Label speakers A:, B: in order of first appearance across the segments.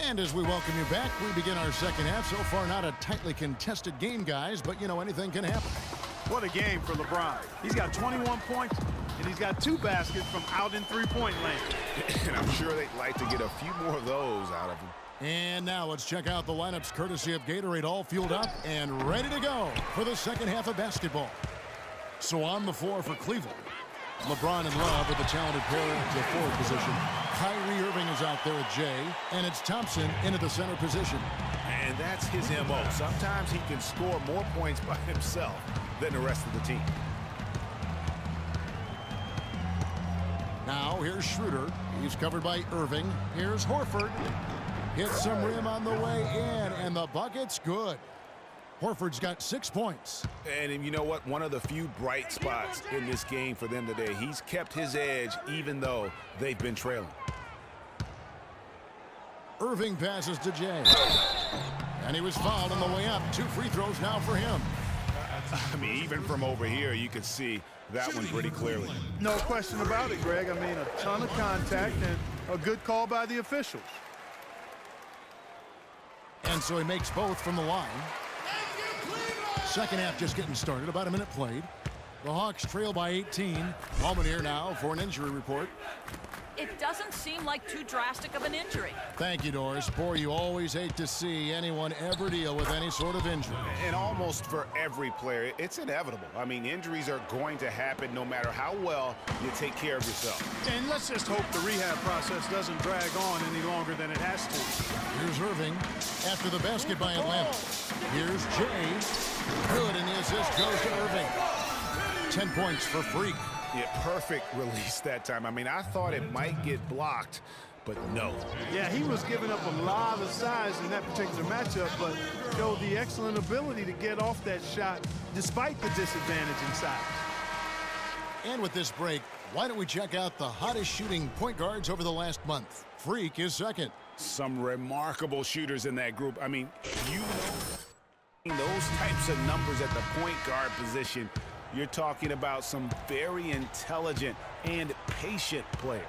A: And as we welcome you back, we begin our second half. So far, not a tightly contested game, guys, but, you know, anything can happen.
B: What a game for LeBron. He's got 21 points, and he's got 2 baskets from out in three-point lane.
C: And I'm sure they'd like to get a few more of those out of him.
A: And now let's check out the lineups courtesy of Gatorade, all fueled up and ready to go for the second half of basketball. So on the floor for Cleveland, LeBron and Love with the talented pair into the forward position. Kyrie Irving is out there with Jay, and it's Thompson into the center position.
C: And that's his MO. Sometimes he can score more points by himself than the rest of the team.
A: Now here's Schroeder. He's covered by Irving. Here's Horford. Hits some rim on the way in, and the bucket's good. Horford's got 6 points.
C: And you know what? One of the few bright spots in this game for them today. He's kept his edge even though they've been trailing.
A: Irving passes to Jay. And he was fouled on the way up. 2 free throws now for him.
C: I mean, even from over here, you can see that one pretty clearly.
B: No question about it, Greg. I mean, a ton of contact and a good call by the officials.
A: And so he makes both from the line. Second half just getting started. About a minute played. The Hawks trail by 18. Ballman here now for an injury report.
D: It doesn't seem like too drastic of an injury.
A: Thank you, Doris. Boy, you always hate to see anyone ever deal with any sort of injury.
C: And almost for every player, it's inevitable. I mean, injuries are going to happen no matter how well you take care of yourself.
B: And let's just hope the rehab process doesn't drag on any longer than it has to.
A: Here's Irving after the basket by Atlanta. Here's Jay. Good, and the assist goes to Irving. 10 points for Freak.
C: Yeah, perfect release that time. I mean, I thought it might get blocked, but no.
B: Yeah, he was giving up a lot of size in that particular matchup, but showed the excellent ability to get off that shot despite the disadvantage in size.
A: And with this break, why don't we check out the hottest shooting point guards over the last month? Freak is second.
C: Some remarkable shooters in that group. I mean, you know those types of numbers at the point guard position. You're talking about some very intelligent and patient players.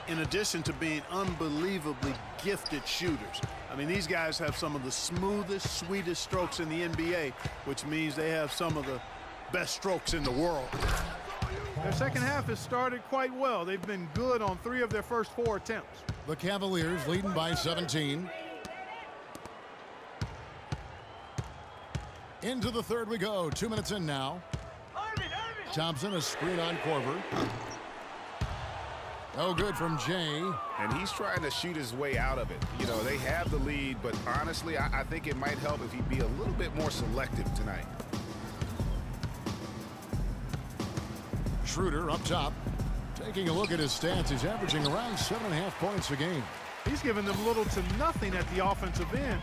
B: In addition to being unbelievably gifted shooters. I mean, these guys have some of the smoothest, sweetest strokes in the NBA, which means they have some of the best strokes in the world. Their second half has started quite well. They've been good on 3 of their first 4 attempts.
A: The Cavaliers leading by 17. Into the third we go. 2 minutes in now. Thompson, a screen on Korver. No good from Jay.
C: And he's trying to shoot his way out of it. You know, they have the lead, but honestly, I think it might help if he'd be a little bit more selective tonight.
A: Schroeder up top. Taking a look at his stats, he's averaging around 7.5 points a game.
B: He's given them little to nothing at the offensive end.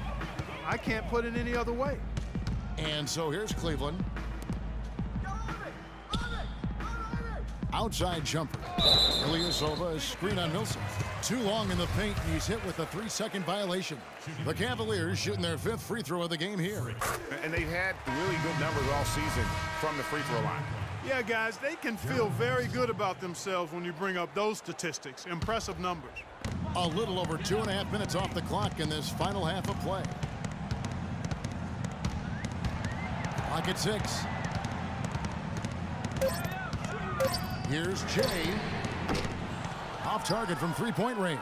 B: I can't put it any other way.
A: And so here's Cleveland. Outside jumper. Ilyasova is screen on Millsap. Too long in the paint, and he's hit with a 3-second violation. The Cavaliers shooting their 5th free throw of the game here.
C: And they've had really good numbers all season from the free throw line.
B: Yeah, guys, they can feel very good about themselves when you bring up those statistics. Impressive numbers.
A: A little over 2.5 minutes off the clock in this final half of play. Clock at 6. Here's Jay. Off target from 3-point range.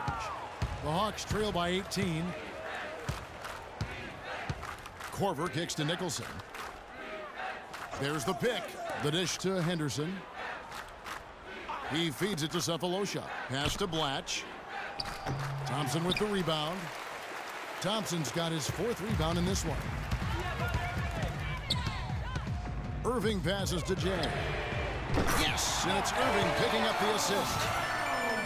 A: The Hawks trail by 18. Korver kicks to Nicholson. There's the pick. The dish to Henderson. He feeds it to Cephalosha. Pass to Blatch. Thompson with the rebound. Thompson's got his 4th rebound in this one. Irving passes to Jay. Yes, and it's Irving picking up the assist.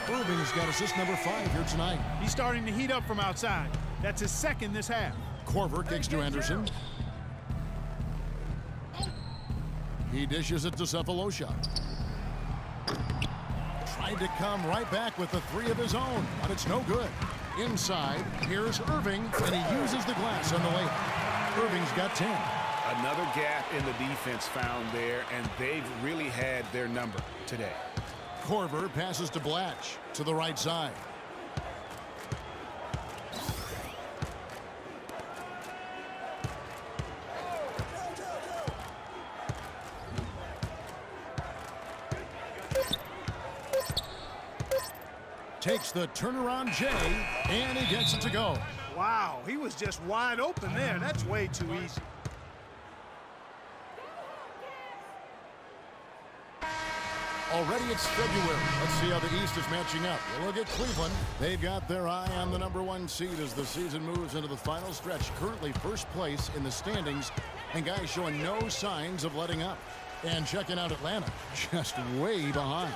A: Irving's got assist number 5 here tonight.
B: He's starting to heat up from outside. That's his 2nd this half.
A: Korver kicks to Anderson. He dishes it to Cephalosha. Tried to come right back with the 3 of his own, but it's no good. Inside, here's Irving, and he uses the glass on the layup. Irving's got 10.
C: Another gap in the defense found there, and they've really had their number today.
A: Korver passes to Blatch to the right side. takes the turnaround Jay, and he gets it to go.
B: Wow, he was just wide open there. That's way too easy.
A: Already it's February. Let's see how the East is matching up. We'll look at Cleveland. They've got their eye on the #1 seed as the season moves into the final stretch. Currently first place in the standings, and guys showing no signs of letting up. And checking out Atlanta, just way behind.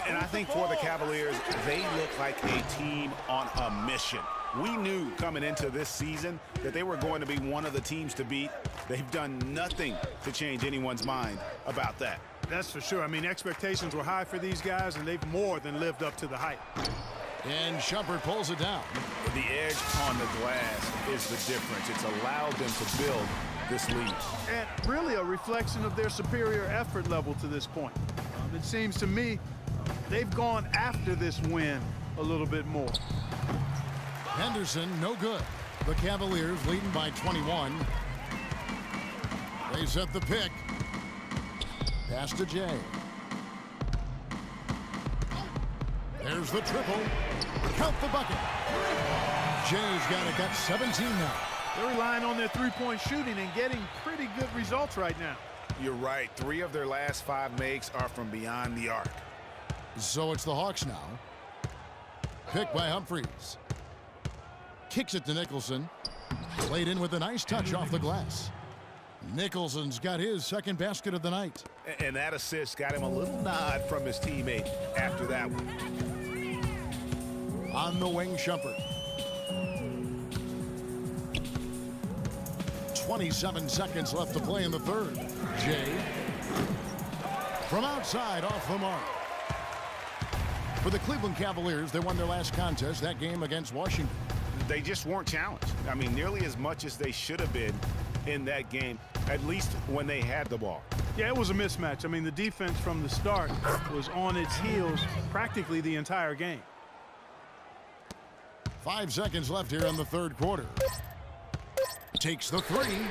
C: And I think for the Cavaliers, they look like a team on a mission. We knew coming into this season that they were going to be one of the teams to beat. They've done nothing to change anyone's mind about that.
B: That's for sure. I mean, expectations were high for these guys, and they've more than lived up to the hype.
A: And Shumpert pulls it down.
C: The edge on the glass is the difference. It's allowed them to build this lead.
B: And really a reflection of their superior effort level to this point. It seems to me they've gone after this win a little bit more.
A: Henderson, no good. The Cavaliers leading by 21. They set the pick. Pass to Jay. There's the triple. Count the bucket. Jay's got 17 now.
B: They're relying on their three-point shooting and getting pretty good results right now.
C: You're right. 3 of their last 5 makes are from beyond the arc.
A: So it's the Hawks now. Picked by Humphries. Kicks it to Nicholson. Played in with a nice touch off the glass. Nicholson's got his second basket of the night.
C: And that assist got him a little nod from his teammate after that one.
A: On the wing, Shumpert. 27 seconds left to play in the third. Jay. From outside, off the mark. For the Cleveland Cavaliers, they won their last contest, that game against Washington.
C: They just weren't challenged. I mean, nearly as much as they should have been in that game, at least when they had the ball.
B: Yeah, it was a mismatch. I mean, the defense from the start was on its heels practically the entire game.
A: 5 seconds left here in the third quarter. Takes the three.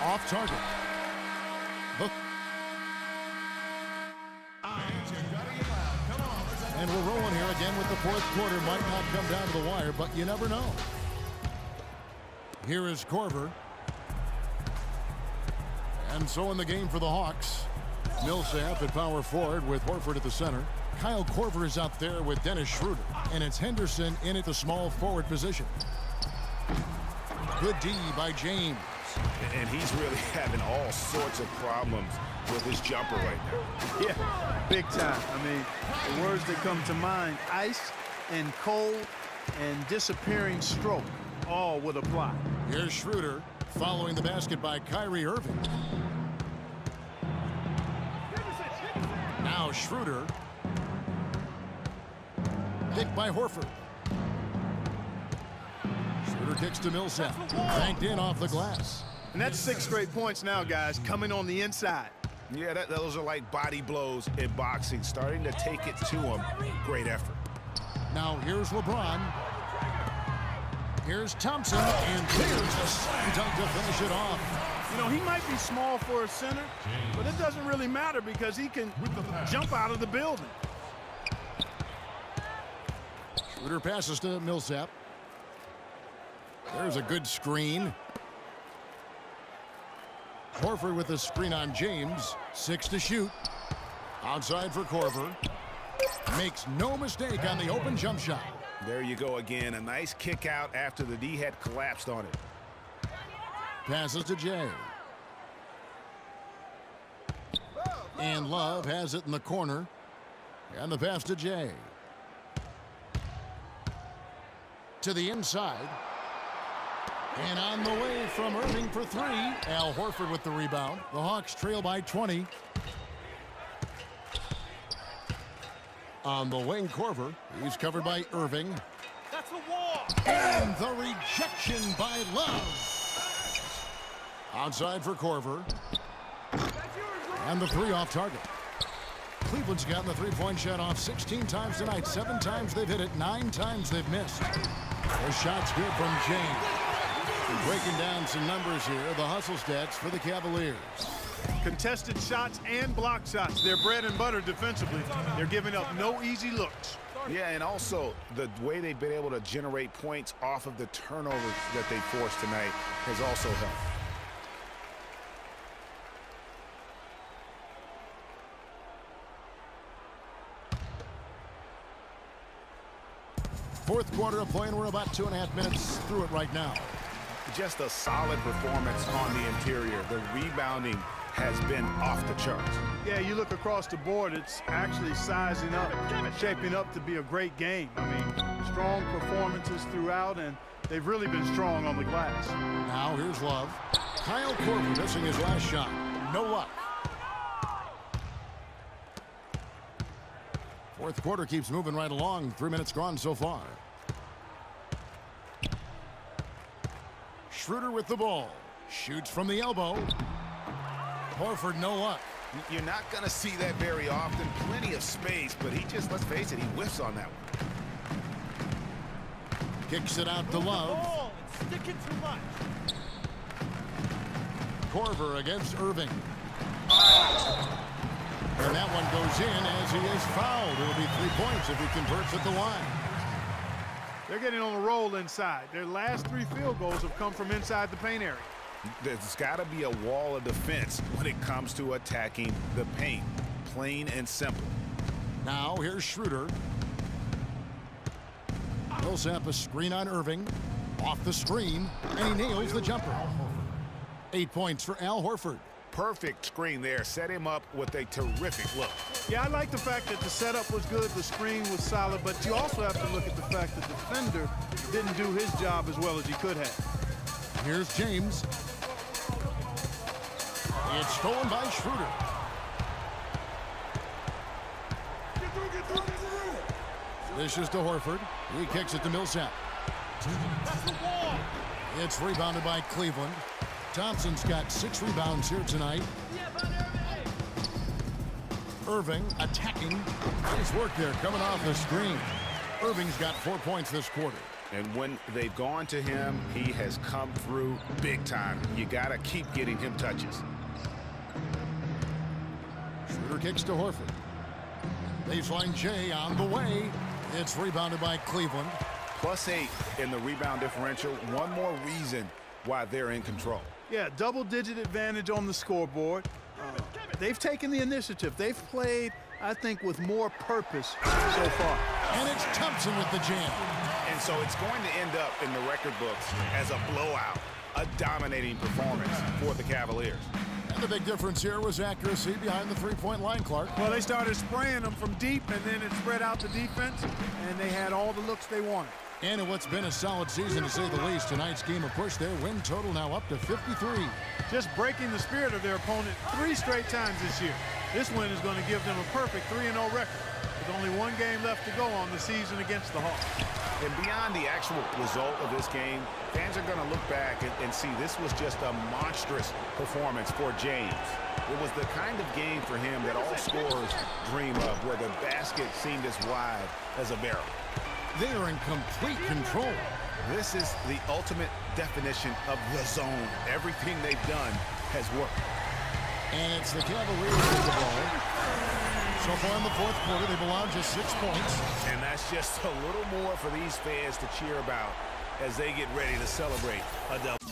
A: Off target. And we're rolling here again with the fourth quarter. Might not come down to the wire, but you never know. Here is Korver. And so in the game for the Hawks, Millsap at power forward with Horford at the center. Kyle Korver is out there with Dennis Schroeder. And it's Henderson in at the small forward position. Good D by James.
C: And he's really having all sorts of problems with his jumper right now.
B: Yeah, big time. I mean, the words that come to mind, ice and cold and disappearing stroke, all would apply.
A: Here's Schroeder following the basket by Kyrie Irving. Now Schroeder. Picked by Horford. Schroeder kicks to Millsap. Banked in off the glass.
B: And that's 6 straight points now, guys, coming on the inside.
C: Yeah, those are like body blows in boxing, starting to take it to him. Great effort.
A: Now here's LeBron. Here's Thompson, and there's a slam dunk to finish it off.
B: You know, he might be small for a center, but it doesn't really matter because he can jump out of the building.
A: Schroeder passes to Millsap. There's a good screen. Horford with the screen on James. 6 to shoot. Outside for Korver. Makes no mistake on the open jump shot.
C: There you go again. A nice kick out after the D had collapsed on it.
A: Passes to Jay. And Love has it in the corner. And the pass to Jay. To the inside. And on the way from Irving for 3. Al Horford with the rebound. The Hawks trail by 20. On the wing, Korver. He's covered by Irving.
B: That's the wall.
A: And the rejection by Love. Outside for Korver. And the 3 off target. Cleveland's gotten the three-point shot off 16 times tonight. 7 times they've hit it. 9 times they've missed. The shot's good from James. Breaking down some numbers here, the hustle stats for the Cavaliers.
B: Contested shots and block shots. They're bread and butter defensively. They're giving up no easy looks.
C: Yeah, and also the way they've been able to generate points off of the turnovers that they forced tonight has also helped.
A: Fourth quarter of play, and we're about 2.5 minutes through it right now.
C: Just a solid performance on the interior. The rebounding has been off the charts.
B: Yeah, you look across the board, it's actually sizing up, shaping up to be a great game. I mean, strong performances throughout, and they've really been strong on the glass.
A: Now here's Love. Kyle Korver missing his last shot. No luck. Fourth quarter keeps moving right along. 3 minutes gone so far. Schroeder with the ball. Shoots from the elbow. Horford, no luck.
C: You're not going to see that very often. Plenty of space, but he just, let's face it, he whiffs on that one.
A: Kicks it out to Love.
E: Sticking too much.
A: Korver against Irving. And that one goes in as he is fouled. It'll be 3 points if he converts at the line.
B: They're getting on a roll inside. Their last 3 field goals have come from inside the paint area.
C: There's got to be a wall of defense when it comes to attacking the paint. Plain and simple.
A: Now here's Schroeder. Millsap a screen on Irving. Off the screen, and he nails the jumper. 8 points for Al Horford.
C: Perfect screen there. Set him up with a terrific look.
B: Yeah, I like the fact that the setup was good, the screen was solid, but you also have to look at the fact that the defender didn't do his job as well as he could have.
A: Here's James. It's stolen by Schroeder. This is to Horford. He kicks it to Millsap. It's rebounded by Cleveland. Thompson's got 6 rebounds here tonight. Irving attacking. Nice work there coming off the screen. Irving's got 4 points this quarter.
C: And when they've gone to him, he has come through big time. You got to keep getting him touches.
A: Schroeder kicks to Horford. Baseline J on the way. It's rebounded by Cleveland.
C: +8 in the rebound differential. One more reason why they're in control.
B: Yeah, double-digit advantage on the scoreboard. They've taken the initiative. They've played, I think, with more purpose so far.
A: And it's Thompson with the jam.
C: And so it's going to end up in the record books as a blowout, a dominating performance for the Cavaliers.
A: And the big difference here was accuracy behind the three-point line, Clark.
B: Well, they started spraying them from deep, and then it spread out the defense, and they had all the looks they wanted.
A: And in what's been a solid season, to say the least, tonight's game of push, their win total now up to 53.
B: Just breaking the spirit of their opponent 3 straight times this year. This win is going to give them a perfect 3-0 record, with only 1 game left to go on the season against the Hawks.
C: And beyond the actual result of this game, fans are going to look back and see this was just a monstrous performance for James. It was the kind of game for him that all scorers dream of, where the basket seemed as wide as a barrel.
A: They are in complete control.
C: This is the ultimate definition of the zone. Everything they've done has worked.
A: And it's the Cavaliers with the ball. So far in the fourth quarter, they've allowed just 6 points.
C: And that's just a little more for these fans to cheer about as they get ready to celebrate a double.